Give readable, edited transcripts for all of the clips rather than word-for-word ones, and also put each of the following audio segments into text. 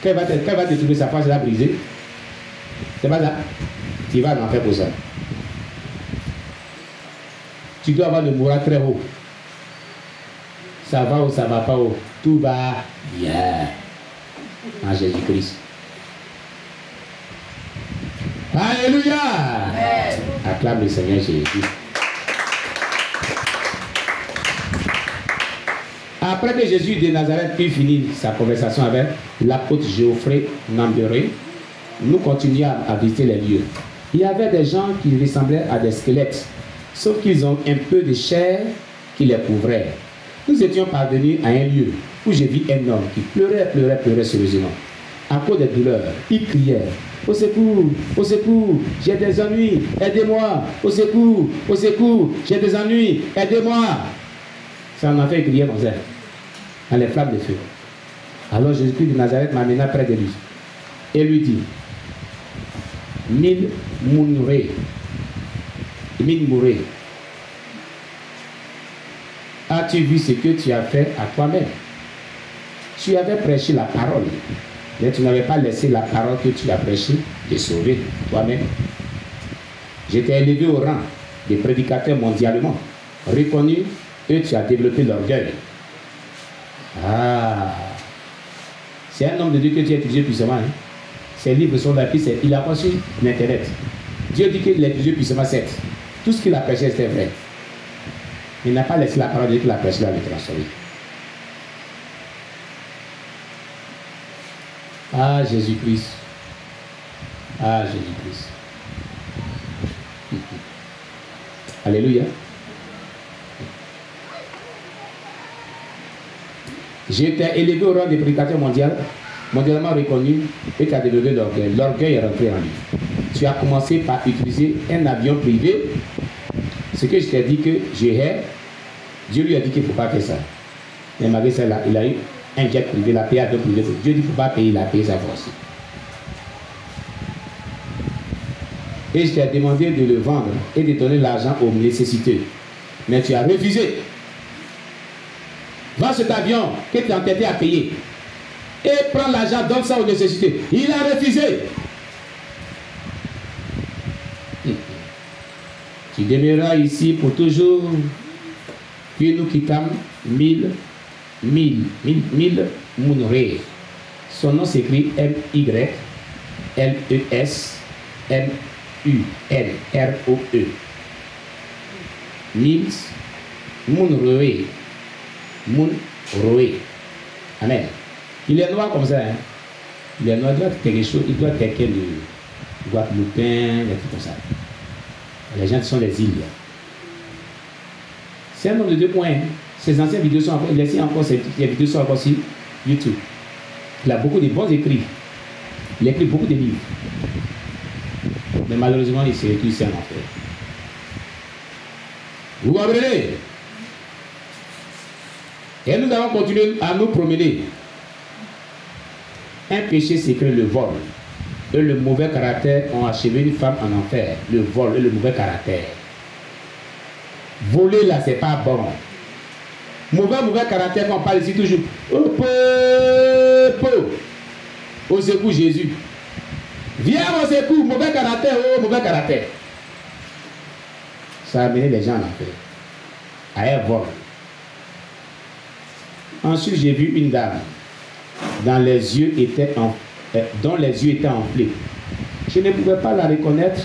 quand elle va te trouver sa face, elle va briser. C'est pas ça. Tu vas en enfer pour ça. Tu dois avoir le moral très haut. Ça va ou ça va pas haut. Tout va bien. En Jésus-Christ. Alléluia. Acclame le Seigneur Jésus. Après que Jésus de Nazareth eut fini sa conversation avec l'apôtre Geoffrey Nambéré, nous continuons à visiter les lieux. Il y avait des gens qui ressemblaient à des squelettes, sauf qu'ils ont un peu de chair qui les couvrait. Nous étions parvenus à un lieu où j'ai vu un homme qui pleurait sérieusement. À cause des douleurs, il criait: au secours, j'ai des ennuis, aidez-moi, au secours, j'ai des ennuis, aidez-moi. Ça en a fait crier comme ça, dans les flammes de feu. Alors Jésus-Christ de Nazareth m'amena près de lui et lui dit: Mille mourrez, as-tu vu ce que tu as fait à toi-même? Tu avais prêché la parole, mais tu n'avais pas laissé la parole que tu as prêchée te sauver toi-même. Je t'ai élevé au rang des prédicateurs mondialement reconnus et tu as développé l'orgueil. Ah, c'est un homme de Dieu que tu as utilisé puissamment. Hein? Ses livres sont là, puis il a reçu l'internet. Dieu dit qu'il a utilisé puissamment 7. Tout ce qu'il a prêché, c'était vrai. Il n'a pas laissé la parole de Dieu qu'il a prêché à le transformer. Ah, Jésus-Christ. Ah, Jésus-Christ. Alléluia. J'étais élevé au rang des prédicateurs mondialement reconnus et tu as développé l'orgueil. L'orgueil est rentré en lui. Tu as commencé par utiliser un avion privé. Ce que je t'ai dit que je hais, Dieu lui a dit qu'il ne faut pas faire ça. Mais malgré ça, il a eu un jet privé, il a payé un avion privé. Dieu dit qu'il ne faut pas payer, il a payé sa force. Et je t'ai demandé de le vendre et de donner l'argent aux nécessiteux. Mais tu as refusé. Vends cet avion que tu es entêté à payer. Et prends l'argent, donne ça aux nécessités. Il a refusé. Tu demeureras ici pour toujours. Puis nous quittâmes mille Mounré. Son nom s'écrit M-Y-L-E-S-M-U-N-R-O-E. Mille Mounré. Mounré. Amen. Il est noir comme ça. Hein? Il est noir, il doit être quelque chose, il doit être quelqu'un de Guadeloupéen, des trucs comme ça. Les gens qui sont des îles. C'est un homme de 2 points. Hein? Ses anciennes vidéos sont encore, ses vidéos sont encore sur YouTube. Il a beaucoup de bons écrits. Il a écrit beaucoup de livres. Mais malheureusement, il s'est écrit, c'est un enfer. Vous comprenez? Et nous allons continuer à nous promener. Un péché secret, le vol, et le mauvais caractère ont achevé une femme en enfer. Le vol et le mauvais caractère. Voler là, c'est pas bon. Mauvais caractère, on parle ici toujours. Au secours, Jésus. Viens au secours, mauvais caractère, oh, mauvais caractère. Ça a amené les gens en enfer. À un vol. Ensuite, j'ai vu une dame dont les yeux étaient enflés. Je ne pouvais pas la reconnaître,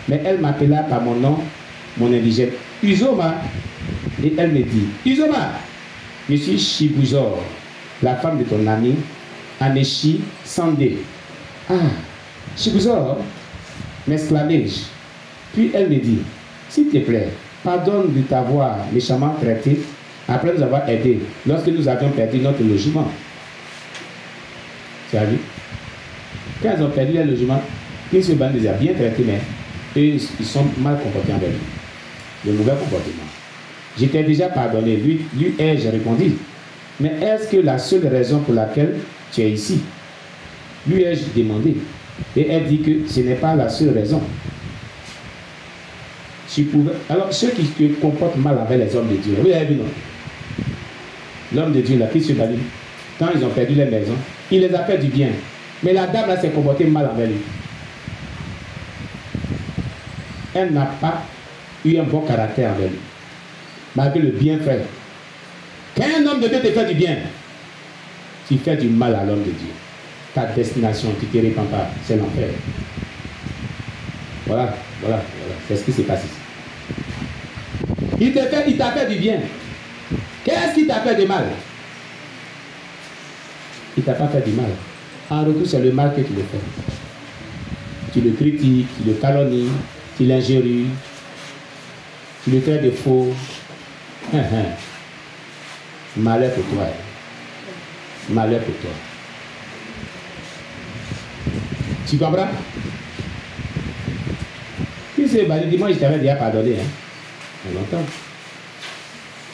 mais elle m'appela par mon nom, mon indigène. Uzoma. Et elle me dit: Uzoma, je suis Shibuzor, la femme de ton ami, Aneshi Sandé. Ah, Shibuzor, m'exclamai-je. Puis elle me dit: s'il te plaît, pardonne de t'avoir méchamment traité après nous avoir aidés lorsque nous avions perdu notre logement. Tu as vu? Quand ils ont perdu leur logement, ils se bandent déjà bien traités, mais eux, ils sont mal comportés envers lui. Le mauvais comportement. J'étais déjà pardonné. Lui ai-je répondu. Mais est-ce que la seule raison pour laquelle tu es ici? Lui ai-je demandé. Et elle dit que ce n'est pas la seule raison. Tu pouvais... Alors, ceux qui se comportent mal avec les hommes de Dieu, vous avez vu, non? L'homme de Dieu, là, qui se balise, quand ils ont perdu les maisons, il les a fait du bien. Mais la dame là s'est comportée mal envers lui. Elle n'a pas eu un bon caractère envers lui. Malgré le bienfait. Quand un homme de Dieu te fait du bien, tu fais du mal à l'homme de Dieu. Ta destination, tu ne te répands pas, c'est l'enfer. Voilà. C'est ce qui s'est passé ici. Il t'a fait du bien. Qu'est-ce qu'il t'a fait de mal? Il ne t'a pas fait du mal. En retour, c'est le mal que tu le fais. Tu le critiques, tu le calomnies, tu l'injures, tu le traites de faux. Malheur pour toi. Malheur pour toi. Tu comprends? Qui s'est battu? Dis-moi, je t'avais déjà pardonné. Hein? Il y a longtemps.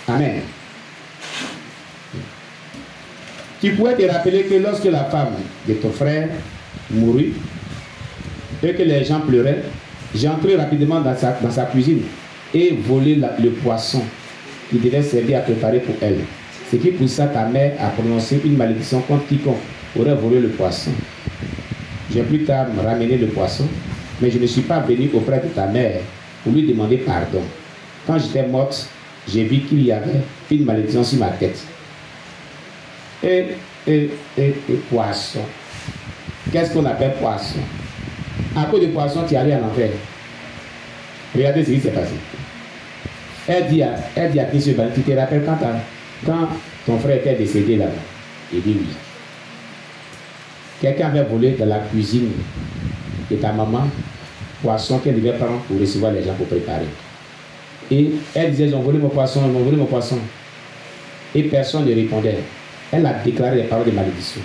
Amen. Tu pourrais te rappeler que lorsque la femme de ton frère mourut et que les gens pleuraient, j'entrais rapidement dans sa cuisine et volé le poisson qui devait servir à préparer pour elle. Ce qui poussa ta mère à prononcer une malédiction contre quiconque aurait volé le poisson. J'ai plus tard ramené le poisson, mais je ne suis pas venu auprès de ta mère pour lui demander pardon. Quand j'étais morte, j'ai vu qu'il y avait une malédiction sur ma tête. Et poisson. Qu'est-ce qu'on appelle poisson? À cause de poisson, tu es allé en enfer. Regardez ce qui s'est passé. Elle dit à Christ, tu te rappelles quand ton frère était décédé là-bas? Il dit oui. Quelqu'un avait volé dans la cuisine de ta maman poisson qu'elle devait prendre pour recevoir les gens pour préparer. Et elle disait, ils ont volé mon poisson, ils m'ont volé mon poisson. Et personne ne répondait. Elle a déclaré des paroles de malédiction.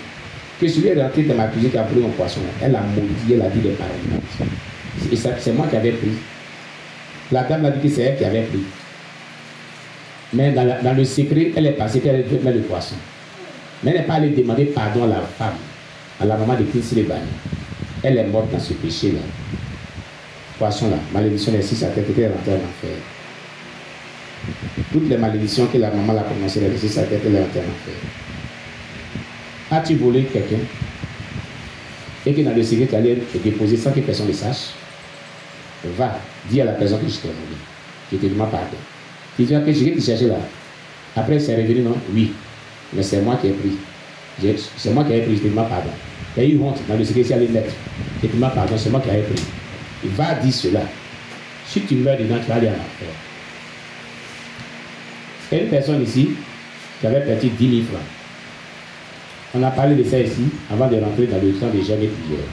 Que celui est rentré dans ma cuisine qui a volé mon poisson, elle a maudit, elle a dit des paroles de malédiction. Et c'est moi qui avais pris. La dame a dit que c'est elle qui avait pris. Mais dans le secret, elle est passée, elle a met le poisson. Mais elle n'est pas allée demander pardon à la femme, à la maman de Christ Lebani. Elle est morte dans ce péché-là. Poisson-là, malédiction des 6 à tête, elle est rentrée en enfer. Toutes les malédictions que la maman a prononcées, les 6 à tête, elle est rentrée en enfer. As-tu volé quelqu'un et que dans le secret, tu allais te déposer sans que personne ne sache? Va, dis à la personne que je t'ai volé. Je te demande pardon. Tu dis que j'ai cherché là. Après, c'est revenu, non? Oui. Mais c'est moi qui ai pris. C'est moi qui ai pris, je te demande pardon. Il y a eu honte dans le secret, si elle est nette. Je te demande pardon, c'est moi qui ai pris. Il va dire cela. Si tu meurs dedans, tu vas aller en enfer. Il y a une personne ici qui avait perdu 10 000 francs. On a parlé de ça ici avant de rentrer dans le temps des jeunes et prières.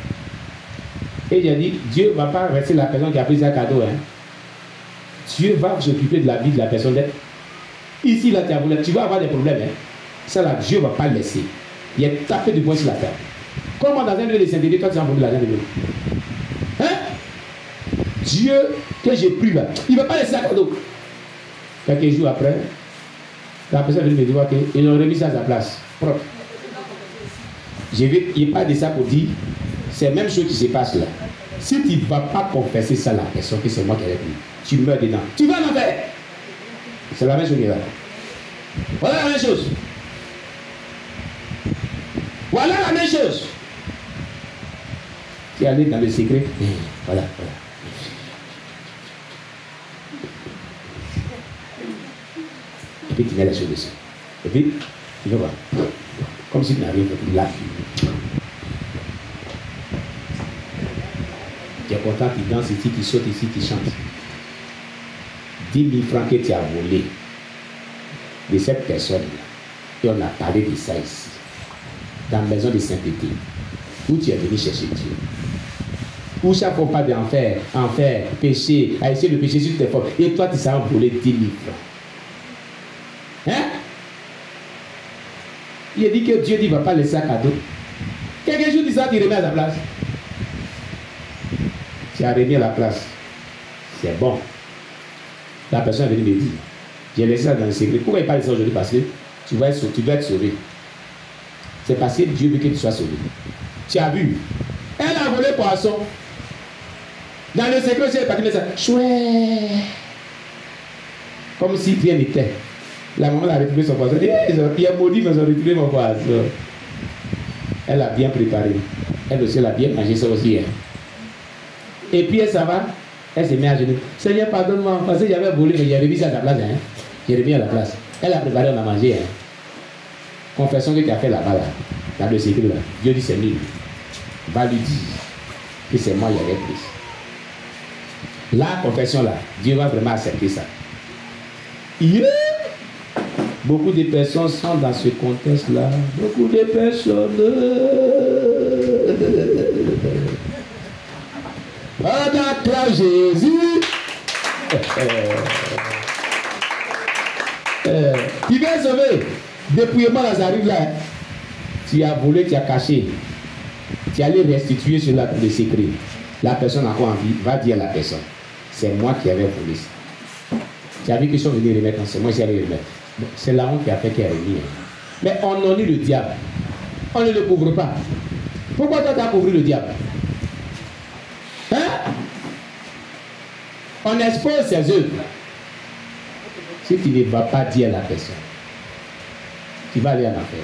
Et j'ai dit, Dieu ne va pas rester la personne qui a pris un cadeau. Hein. Dieu va s'occuper de la vie de la personne. Ici, là, tu vas avoir des problèmes. Hein. Ça, là, Dieu ne va pas laisser. Il a tapé du poing sur la table. Comment dans un lieu de sainteté, toi, tu as envoyé l'argent de l'eau? Hein? Dieu que j'ai pris là, il ne va pas laisser un cadeau. Quelques jours après, la personne est venue me dire qu'ils ont remis ça à sa place. Propre. Il n'y a pas de ça pour dire, c'est la même chose qui se passe là. Si tu ne vas pas confesser ça à la personne que c'est moi qui ai pris, tu meurs dedans. Tu vas en enfer. C'est la même chose là. Voilà la même chose. Voilà la même chose. Tu es allé dans le secret. Voilà. Et puis tu mets la chose dessus. Et puis, tu vas voir. Comme si tu n'avais pas pris la vie. Tu es content, tu danses ici, tu sautes ici, tu chantes. 10 000 francs que tu as volé de cette personne-là. Et on a parlé de ça ici. Dans la maison de sainteté. Où tu es venu chercher Dieu. Où ça ne faut pas d'enfer, péché, à essayer de pécher sur tes formes. Et toi, tu sais voler 10 000 francs. Hein? Il a dit que Dieu ne va pas laisser un cadeau. Quelques jours, tu sais, tu remets à la place. Tu as remis à la place. C'est bon. La personne est venue me dire, j'ai laissé ça dans le secret. Pourquoi il parle de ça aujourd'hui? Parce que tu vas être sauvé. C'est parce que Dieu veut que tu sois sauvé. Tu as vu? Elle a volé poisson. Dans le secret, elle est partie de ça. Chouette. Comme si rien n'était. La maman a retrouvé son poisson. Il a maudit, mais ils ont retrouvé mon poisson. Elle a bien préparé. Elle aussi, elle a bien mangé ça aussi. Hein. Et puis elle s'en va, elle se met à genoux. Seigneur, pardonne-moi, parce que j'avais volé, mais j'ai remis ça à ta place. Hein. J'ai remis à la place. Elle a préparé, on a mangé. Hein. Confession que tu as fait là-bas, là, dans le secret, là. Dieu dit c'est nul. Va lui dire que c'est moi qui avais pris. La confession là, Dieu va vraiment accepter ça. Yeah. Beaucoup de personnes sont dans ce contexte-là. Beaucoup de personnes. On acclame Jésus. Tu viens sauver. Dépouillement Lazare là. Tu as volé, tu as caché. Tu allais restituer sur la de secret. La personne a encore envie, va dire à la personne. C'est moi qui avais volé ça. Tu as vu qu'ils sont venus remettre, c'est moi qui allais remettre. C'est la honte qui a fait qu'elle est remise. Mais on ennuie le diable. On ne le couvre pas. Pourquoi toi tu as couvert le diable? Hein? On expose ses œuvres. Si tu ne vas pas dire à la personne, tu vas aller en enfer.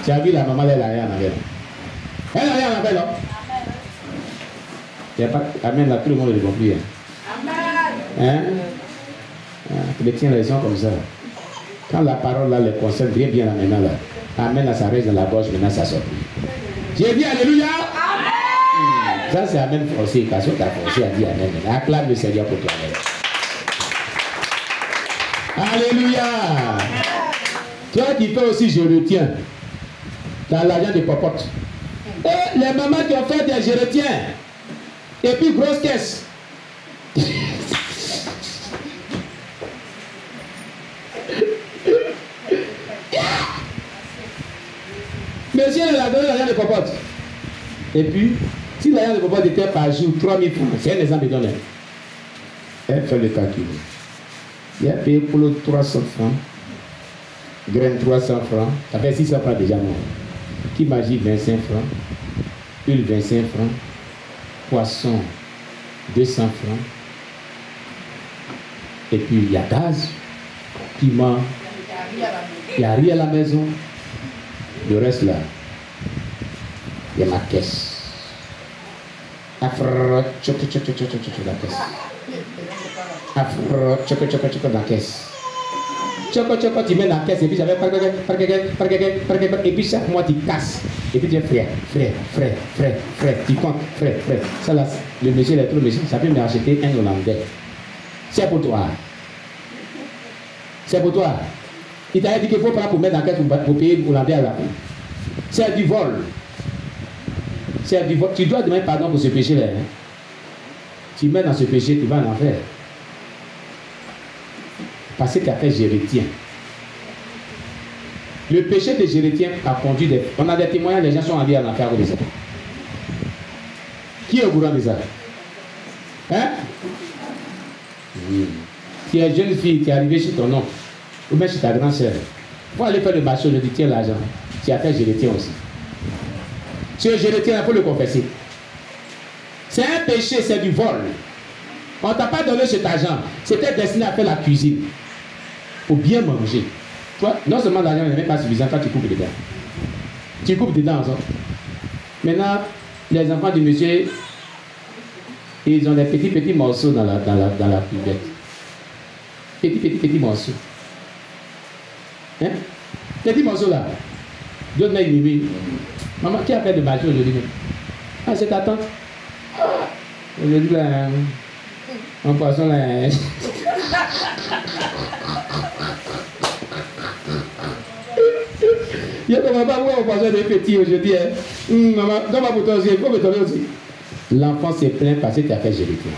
Tu as vu la maman, elle a rien en enfer. Elle n'a rien en enfer, non? Il n'y a pas. Amen, là, tout le monde le compris. Hein? Hein? Les tiens, les gens comme ça. Quand la parole là les concerne bien là maintenant là. Amen, là, ça reste dans la gorge, maintenant ça sort. J'ai dit Alléluia. Amen. Ça c'est Amen forcé, parce que tu as forcé à dire Amen. Acclame le Seigneur pour toi. Alléluia. Toi qui fais aussi, je retiens. Dans l'argent de popote. Et les mamans qui ont fait des je retiens. Et puis grosse caisse. Monsieur, elle a donné l'argent de popote. Et puis, si l'argent de popote était par jour 3000 francs, c'est un exemple de donner. Elle fait le calcul. Il a payé pour le 300 francs. Graine 300 francs. Ça fait 600 francs déjà non. Qui magie 25 francs. Huile 25 francs. Poisson 200 francs. Et puis il y a gaz, piment, il y a riz à la maison. Le reste là, il y a ma caisse. Afro, choc, la caisse. Afro, choc, dans la caisse. Choc, tu mets dans la caisse et puis j'avais et puis chaque mois tu casses. Et puis tu dis frère, tu comptes, frère. Ça là, le monsieur, l'électromécanicien, ça peut me acheter un Hollandais. C'est pour toi. C'est pour toi. Il t'a dit qu'il faut pas pour mettre dans la caisse pour payer Hollandais à la fin. C'est du vol. C'est du vol. Tu dois demander pardon pour ce péché-là. Hein? Tu mets dans ce péché, tu vas en enfer. Parce que tu as fait Jérétien. Le péché de Jérétien a conduit des... On a des témoignages, les gens sont allés en enfer avec ça. Qui est au courant de ça? Hein? Oui. Tu es jeune fille, tu es arrivée chez ton oncle, ou même chez ta grande sœur. Il faut aller faire le marché, je dis tiens l'argent. Tu as fait Jérétien aussi. Ce Jérétien, il faut le confesser. C'est un péché, c'est du vol. On ne t'a pas donné cet argent. C'était destiné à faire la cuisine. Pour bien manger. Toi, non seulement l'argent n'est même pas suffisant quand tu coupes dedans. Tu coupes dedans ensemble. Maintenant, les enfants du monsieur, ils ont des petits morceaux dans la cuvette. Petits morceaux. Hein? Petits morceaux là. D'autres mecs lui. Maman, qui a fait de magie aujourd'hui? Ah, c'est ta tante. Aujourd'hui là, un poisson là. Je ne comprends pas pourquoi on poisson des petits aujourd'hui. Hein? Maman, donne-moi pour toi aussi, il faut me donner aussi. L'enfant s'est plaint parce que tu as fait Jérétien.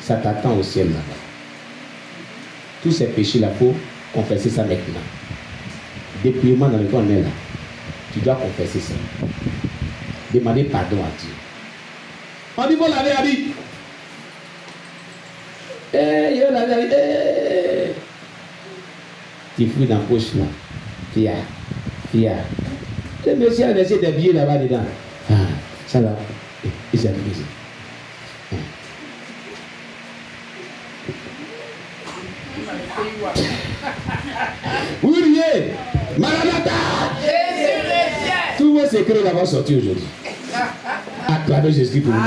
Ça t'attend au ciel là-bas. Tous ces péchés-là, il faut confesser ça maintenant. Dépouillement dans lequel on est là, tu dois confesser ça. Demander pardon à Dieu. On dit, il faut laver la vie. Il faut laver la vie. Tu fouilles dans la poche là. Fia. Le monsieur a laissé des billets là-bas dedans. Ah, ça là, il s'est amusé. Oui, Maranatha! Jésus revient! Tous vos secret va sortir aujourd'hui. À travers Jésus pour nous.